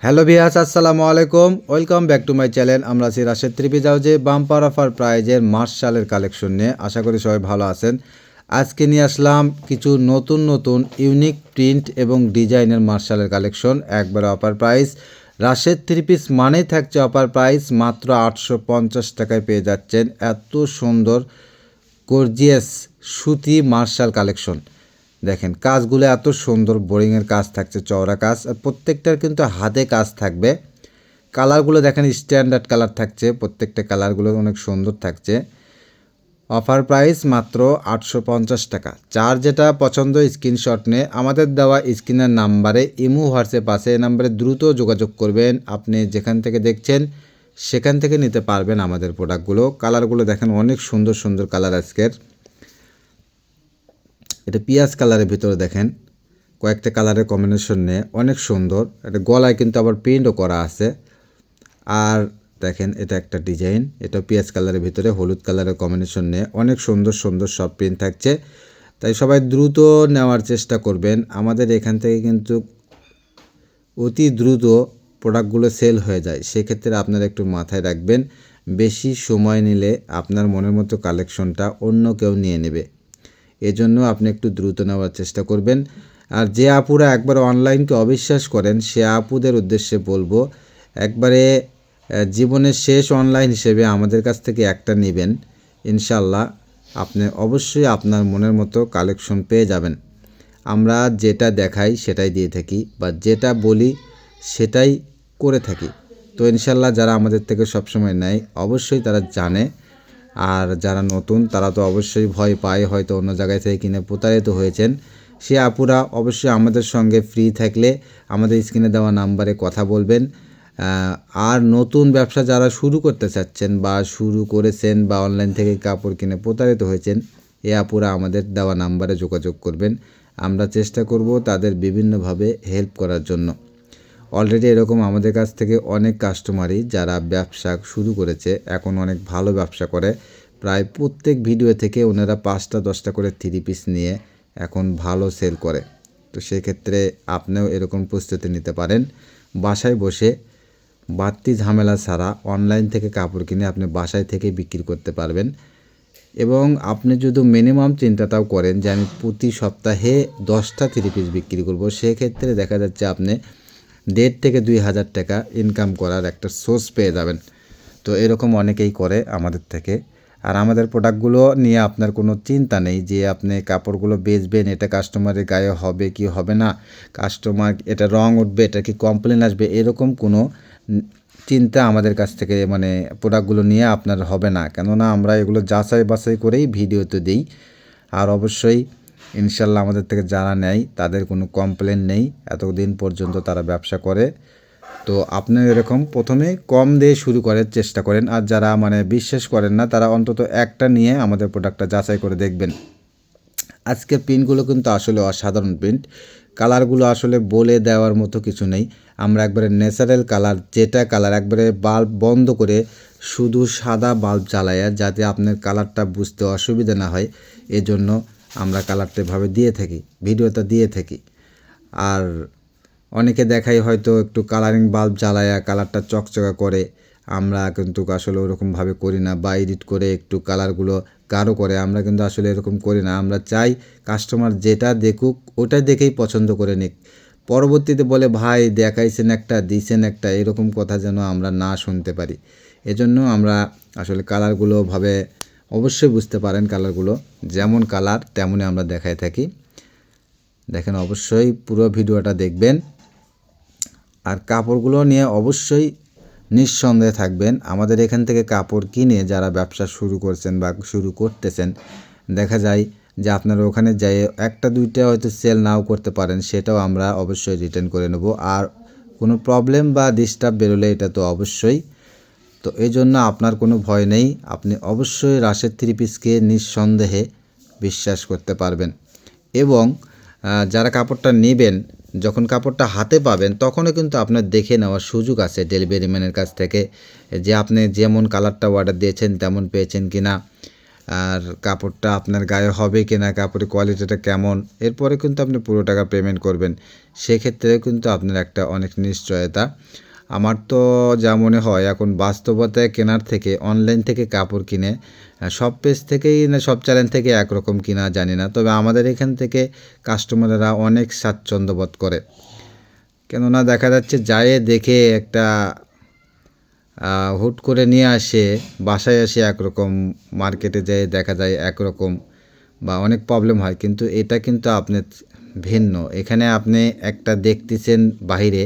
Hello viewers, আসসালামু আলাইকুম। Welcome back to my channel. আমরা আছি রাশেদ থ্রি হাউজে বাম্পার অফার প্রাইজের মার্চ সালের কালেকশন নিয়ে। আশা করি সবাই ভালো আছেন। আজকে নিয়ে আসলাম কিছু নতুন ইউনিক প্রিন্ট এবং ডিজাইনের মার্চ সালের কালেকশন। একবারে offer price. Rashed three piece মানেই থাকছে অফার প্রাইস। মাত্র 850 টাকায় পেয়ে যাচ্ছেন এত সুন্দর গর্জিয়াস সুতি মার্শাল কালেকশন। দেখেন কাজগুলো এত সুন্দর, বোরিংয়ের কাজ থাকছে, চওড়া কাজ, আর প্রত্যেকটার কিন্তু হাতে কাজ থাকবে। কালারগুলো দেখেন স্ট্যান্ডার্ড কালার থাকছে, প্রত্যেকটা কালারগুলো অনেক সুন্দর থাকছে। অফার প্রাইস মাত্র 850 টাকা। যার যেটা পছন্দ স্ক্রিনশট নিয়ে আমাদের দেওয়া স্ক্রিনের নাম্বারে ইমো হোয়াটসঅ্যাপ আছে, এই নাম্বারে দ্রুত যোগাযোগ করবেন। আপনি যেখান থেকে দেখছেন সেখান থেকে নিতে পারবেন আমাদের প্রোডাক্টগুলো। কালারগুলো দেখেন অনেক সুন্দর কালার আজকের। এটা পিঁয়াজ কালারের ভিতরে দেখেন কয়েকটা কালারের কম্বিনেশন নিয়ে অনেক সুন্দর। এটা গলায় কিন্তু আবার প্রিন্টও করা আছে। আর দেখেন এটা একটা ডিজাইন, এটা পিঁয়াজ কালারের ভিতরে হলুদ কালারের কম্বিনেশন নিয়ে অনেক সুন্দর সব প্রিন্ট থাকছে। তাই সবাই দ্রুত নেওয়ার চেষ্টা করবেন। আমাদের এখান থেকে কিন্তু অতি দ্রুত প্রোডাক্টগুলো সেল হয়ে যায়। সেক্ষেত্রে আপনারা একটু মাথায় রাখবেন, বেশি সময় নিলে আপনার মনের মতো কালেকশনটা অন্য কেউ নিয়ে নেবে। এজন্য আপনি একটু দ্রুত নেওয়ার চেষ্টা করবেন। আর যে আপুরা একবার অনলাইনকে অবিশ্বাস করেন সে আপুদের উদ্দেশ্যে বলবো, একবারে জীবনের শেষ অনলাইন হিসেবে আমাদের কাছ থেকে একটা নেবেন, ইনশাল্লাহ আপনি অবশ্যই আপনার মনের মতো কালেকশন পেয়ে যাবেন। আমরা যেটা দেখাই সেটাই দিয়ে থাকি, বা যেটা বলি সেটাই করে থাকি। তো ইনশাল্লাহ যারা আমাদের থেকে সবসময় নেয় অবশ্যই তারা জানে। আর যারা নতুন তারা তো অবশ্যই ভয় পায়, হয়তো অন্য জায়গায় থেকে কিনে প্রতারিত হয়েছেন। সে আপুরা অবশ্যই আমাদের সঙ্গে ফ্রি থাকলে আমাদের স্ক্রিনে দেওয়া নাম্বারে কথা বলবেন। আর নতুন ব্যবসা যারা শুরু করতে চাচ্ছেন বা শুরু করেছেন বা অনলাইন থেকে কাপড় কিনে প্রতারিত হয়েছেন, এ আপুরা আমাদের দেওয়া নাম্বারে যোগাযোগ করবেন। আমরা চেষ্টা করব তাদের বিভিন্নভাবে হেল্প করার জন্য। অলরেডি এরকম আমাদের কাছ থেকে অনেক কাস্টমারই যারা ব্যবসা শুরু করেছে এখন অনেক ভালো ব্যবসা করে। প্রায় প্রত্যেক ভিডিও থেকে ওনারা 5টা 10টা করে থ্রি পিস নিয়ে এখন ভালো সেল করে। তো সেক্ষেত্রে আপনিও এরকম প্রস্তুতি নিতে পারেন। বাসায় বসে বাড়তি ঝামেলা ছাড়া অনলাইন থেকে কাপড় কিনে আপনি বাসায় থেকে বিক্রি করতে পারবেন। এবং আপনি যদি মিনিমাম চিন্তাটাও করেন যে আমি প্রতি সপ্তাহে 10টা থ্রি পিস বিক্রি করব, সেক্ষেত্রে দেখা যাচ্ছে আপনি 1.5 থেকে 2,000 টাকা ইনকাম করার একটা সোর্স পেয়ে যাবেন। তো এরকম অনেকেই করে আমাদের থেকে। আর আমাদের প্রোডাক্টগুলো নিয়ে আপনার কোনো চিন্তা নেই যে আপনি কাপড়গুলো বেচবেন, এটা কাস্টমারের গায়ে হবে কি হবে না, কাস্টমার এটা রং উঠবে, এটা কি কমপ্লেন আসবে, এরকম কোনো চিন্তা আমাদের কাছ থেকে মানে প্রোডাক্টগুলো নিয়ে আপনার হবে না। কেননা আমরা এগুলো যাচাই বাছাই করেই ভিডিওতে দিই। আর অবশ্যই ইনশাল্লাহ আমাদের থেকে যারা নেয় তাদের কোনো কমপ্লেন নেই, এতদিন পর্যন্ত তারা ব্যবসা করে। তো আপনি এরকম প্রথমে কম দিয়ে শুরু করার চেষ্টা করেন। আর যারা মানে বিশ্বাস করেন না তারা অন্তত একটা নিয়ে আমাদের প্রোডাক্টটা যাচাই করে দেখবেন। আজকের প্রিন্টগুলো কিন্তু আসলে অসাধারণ প্রিন্ট। কালারগুলো আসলে বলে দেওয়ার মতো কিছু নেই। আমরা একবারে ন্যাচারাল কালার, যেটা কালার একবারে বাল্ব বন্ধ করে শুধু সাদা বাল্ব জ্বালায়া, যাতে আপনার কালারটা বুঝতে অসুবিধা না হয়, এজন্য আমরা কালারটা এভাবে দিয়ে থাকি, ভিডিওটা দিয়ে থাকি। আর অনেকে দেখাই হয়তো একটু কালারিং বাল্ব জ্বালায়া কালারটা চকচকা করে, আমরা কিন্তু আসলে ওরকমভাবে করি না, বা এডিট করে একটু কালারগুলো গাঢ় করে, আমরা কিন্তু আসলে এরকম করি না। আমরা চাই কাস্টমার যেটা দেখুক ওটা দেখেই পছন্দ করে নিক। পরবর্তীতে বলে ভাই দেখাইছেন একটা দিছেন একটা, এরকম কথা যেন আমরা না শুনতে পারি। এজন্য আমরা আসলে কালারগুলো ভাবে অবশ্যই বুঝতে পারেন, কালারগুলো যেমন কালার তেমনই আমরা দেখাই থাকি। দেখেন অবশ্যই পুরো ভিডিওটা দেখবেন। আর কাপড়গুলো নিয়ে অবশ্যই নিঃসন্দেহে থাকবেন। আমাদের এখান থেকে কাপড় কিনে যারা ব্যবসা শুরু করছেন বা শুরু করতেছেন, দেখা যায় যে আপনারা ওখানে যাই একটা দুইটা হয়তো সেল নাও করতে পারেন, সেটাও আমরা অবশ্যই রিটার্ন করে নেব। আর কোনো প্রবলেম বা ডিস্টার্ব বেরোলে এটা তো অবশ্যই। তো এই জন্য আপনার কোনো ভয় নেই, আপনি অবশ্যই রাশেদ থ্রি পিসকে নিঃসন্দেহে বিশ্বাস করতে পারবেন। এবং যারা কাপড়টা নেবেন, যখন কাপড়টা হাতে পাবেন তখনও কিন্তু আপনার দেখে নেওয়ার সুযোগ আছে ডেলিভারি ম্যানের কাছ থেকে, যে আপনি যেমন কালারটা অর্ডার দিয়েছেন তেমন পেয়েছেন কি না। আর কাপড়টা আপনার গায়ে হবে কি না, কাপড়ের কোয়ালিটিটা কেমন, এরপরে কিন্তু আপনি পুরো টাকা পেমেন্ট করবেন। সেক্ষেত্রেও কিন্তু আপনার একটা অনেক নিশ্চয়তা। আমার তো যা মনে হয় এখন বাস্তবতায় কেনার থেকে অনলাইন থেকে কাপড় কিনে সব পেজ থেকেই না সব চ্যানেল থেকে একরকম কিনা জানি না, তবে আমাদের এখান থেকে কাস্টমাররা অনেক স্বাচ্ছন্দ্য বোধ করে। কেননা দেখা যাচ্ছে যায় দেখে একটা হুট করে নিয়ে আসে, বাসায় এসে একরকম, মার্কেটে যেয়ে দেখা যায় একরকম, বা অনেক প্রবলেম হয়। কিন্তু এটা কিন্তু আপনি ভিন্ন, এখানে আপনি একটা দেখতেছেন বাহিরে,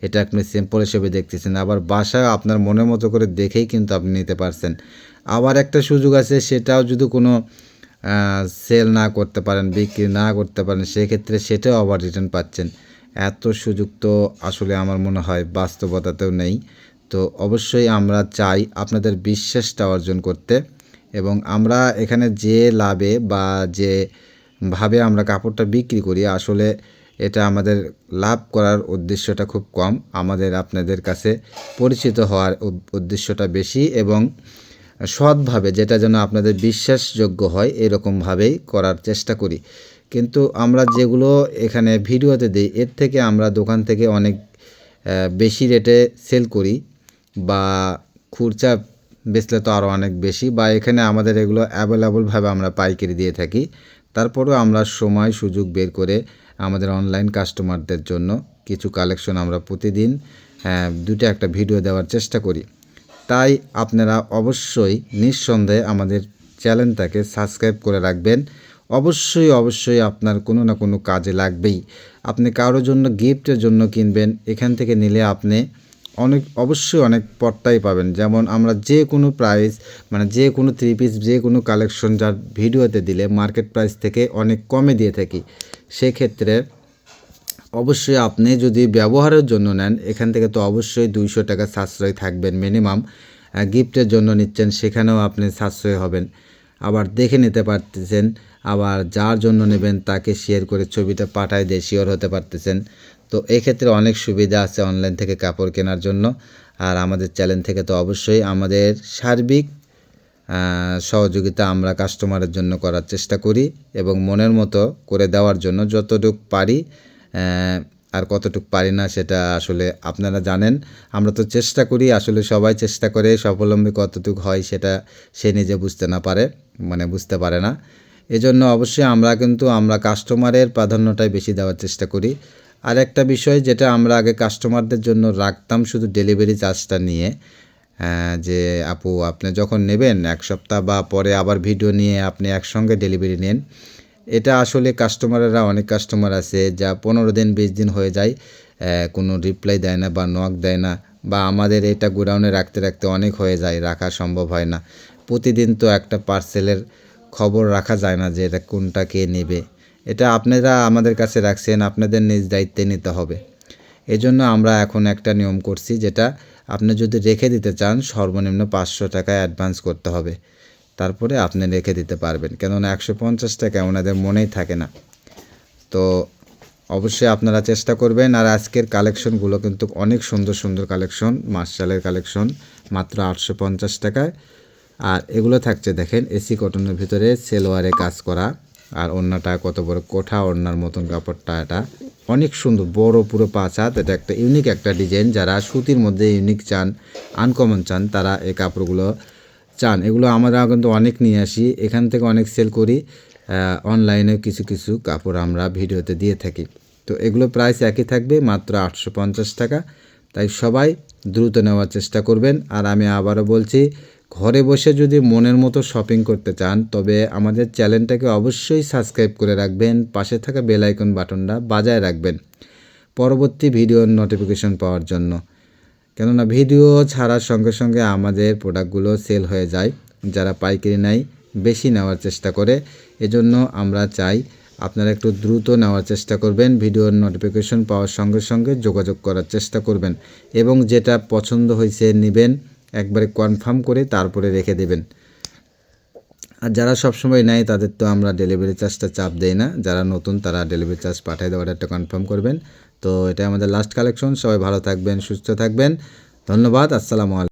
এটা আপনি সিম্পল হিসেবে দেখতেছেন, আবার বাসায় আপনার মনের মতো করে দেখেই কিন্তু আপনি নিতে পারছেন। আবার একটা সুযোগ আছে, সেটাও যদি কোনো সেল না করতে পারেন, বিক্রি না করতে পারেন, সেক্ষেত্রে সেটাও আবার রিটার্ন পাচ্ছেন। এত সুযোগ তো আসলে আমার মনে হয় বাস্তবতাতেও নেই। তো অবশ্যই আমরা চাই আপনাদের বিশ্বাসটা অর্জন করতে, এবং আমরা এখানে যে লাভে বা যেভাবে আমরা কাপড়টা বিক্রি করি, আসলে এটা আমাদের লাভ করার উদ্দেশ্যটা খুব কম, আমাদের আপনাদের কাছে পরিচিত হওয়ার উদ্দেশ্যটা বেশি, এবং সৎভাবে যেটা যেন আপনাদের বিশ্বাসযোগ্য হয় এরকমভাবেই করার চেষ্টা করি। কিন্তু আমরা যেগুলো এখানে ভিডিওতে দিই, এর থেকে আমরা দোকান থেকে অনেক বেশি রেটে সেল করি, বা খুচরা বেচলে তো আরও অনেক বেশি, বা এখানে আমাদের এগুলো অ্যাভেলেবলভাবে আমরা পাইকারি দিয়ে থাকি। তারপরেও আমরা সময় সুযোগ বের করে আমাদের অনলাইন কাস্টমারদের জন্য কিছু কালেকশন আমরা প্রতিদিন দুটো একটা ভিডিও দেওয়ার চেষ্টা করি। তাই আপনারা অবশ্যই নিঃসন্দেহে আমাদের চ্যানেলটাকে সাবস্ক্রাইব করে রাখবেন। অবশ্যই আপনার কোনো না কোনো কাজে লাগবেই। আপনি কারোর জন্য গিফটের জন্য কিনবেন, এখান থেকে নিলে আপনি অবশ্যই অনেক পড়তাই পাবেন। যেমন আমরা যে কোনো প্রাইস, মানে যে কোনো 3 পিস, যে কোনো কালেকশন যার ভিডিওতে দিলে মার্কেট প্রাইস থেকে অনেক কমে দিয়ে থাকি। সেক্ষেত্রে অবশ্যই আপনি যদি ব্যবহারের জন্য নেন, এখান থেকে তো অবশ্যই 200 টাকা সাশ্রয় থাকবেন মিনিমাম। গিফটের জন্য নিচ্ছেন, সেখানেও আপনি সাশ্রয় হবেন। আবার দেখে নিতে পারতেছেন, আবার যার জন্য নেবেন তাকে শেয়ার করে ছবিটা পাঠায় দিয়ে শিওর হতে পারতেছেন। তো এক্ষেত্রে অনেক সুবিধা আছে অনলাইন থেকে কাপড় কেনার জন্য। আর আমাদের চ্যানেল থেকে তো অবশ্যই আমাদের সার্বিক সহযোগিতা আমরা কাস্টমারের জন্য করার চেষ্টা করি, এবং মনের মতো করে দেওয়ার জন্য যতটুকু পারি, আর কতটুকু পারি না সেটা আসলে আপনারা জানেন। আমরা তো চেষ্টা করি, আসলে সবাই চেষ্টা করে, স্বাবলম্বী কতটুকু হয় সেটা সে নিজে বুঝতে পারে না। এজন্য অবশ্যই আমরা কাস্টমারের প্রাধান্যটাই বেশি দেওয়ার চেষ্টা করি। আর একটা বিষয় যেটা আমরা আগে কাস্টমারদের জন্য রাখতাম, শুধু ডেলিভারি চার্জটা নিয়ে, যে আপু আপনি যখন নেবেন 1 সপ্তাহ বা পরে আবার ভিডিও নিয়ে আপনি একসঙ্গে ডেলিভারি নেন। এটা আসলে অনেক কাস্টমার আছে যা 15 দিন 20 দিন হয়ে যায়, কোনো রিপ্লাই দেয় না বা নক দেয় না, বা আমাদের এটা গোডাউনে রাখতে অনেক হয়ে যায়, রাখা সম্ভব হয় না। প্রতিদিন তো একটা পার্সেলের খবর রাখা যায় না যে এটা কোনটা কে নেবে। এটা আপনারা আমাদের কাছে রাখছেন, আপনাদের নিজ দায়িত্বে নিতে হবে। এজন্য আমরা এখন একটা নিয়ম করছি, যেটা আপনি যদি রেখে দিতে চান সর্বনিম্ন 500 টাকা অ্যাডভান্স করতে হবে, তারপরে আপনি রেখে দিতে পারবেন। কেননা 150 টাকা ওনাদের মনেই থাকে না। তো অবশ্যই আপনারা চেষ্টা করবেন। আর আজকের কালেকশনগুলো কিন্তু অনেক সুন্দর কালেকশন, মার্শালের কালেকশন, মাত্র 850 টাকায়। আর এগুলো থাকছে দেখেন এসি কটনের ভিতরে সেলোয়ারে কাজ করা, আর ওড়নাটা কত বড় কোঠা ওড়নার মতন কাপড়টা, এটা অনেক সুন্দর, বড় পুরো 5 হাত। এটা একটা ইউনিক একটা ডিজাইন, যারা সুতির মধ্যে ইউনিক চান, আনকমন চান, তারা এই কাপড়গুলো চান। এগুলো আমরা কিন্তু অনেক নিয়ে আসি, এখান থেকে অনেক সেল করি। অনলাইনে কিছু কাপড় আমরা ভিডিওতে দিয়ে থাকি। তো এগুলো প্রাইস একই থাকবে, মাত্র 850 টাকা। তাই সবাই দ্রুত নেওয়ার চেষ্টা করবেন। আর আমি আবারও বলছি, ঘরে বসে যদি মনের মতো শপিং করতে চান, তবে আমাদের চ্যানেলটাকে অবশ্যই সাবস্ক্রাইব করে রাখবেন, পাশে থাকা বেল আইকন বাটনটা বাজায় রাখবেন পরবর্তী ভিডিওর নোটিফিকেশন পাওয়ার জন্য। কেননা ভিডিও ছাড়ার সঙ্গে আমাদের প্রোডাক্টগুলো সেল হয়ে যায়, যারা পাইকারি নেয় বেশি নেওয়ার চেষ্টা করে। এজন্য আমরা চাই আপনারা একটু দ্রুত নেওয়ার চেষ্টা করবেন, ভিডিওর নোটিফিকেশন পাওয়ার সঙ্গে যোগাযোগ করার চেষ্টা করবেন, এবং যেটা পছন্দ হয়েছে নেবেন, একবারে কনফার্ম করে তারপরে রেখে দেবেন। আর যারা সবসময় নেয় তাদের তো আমরা ডেলিভারি চার্জটা চাপ দেই না, যারা নতুন তারা ডেলিভারি চার্জ পাঠিয়ে দেওয়ার একটা কনফার্ম করবেন। তো এটা আমাদের লাস্ট কালেকশন। সবাই ভালো থাকবেন, সুস্থ থাকবেন। ধন্যবাদ। আসসালামু আলাইকুম।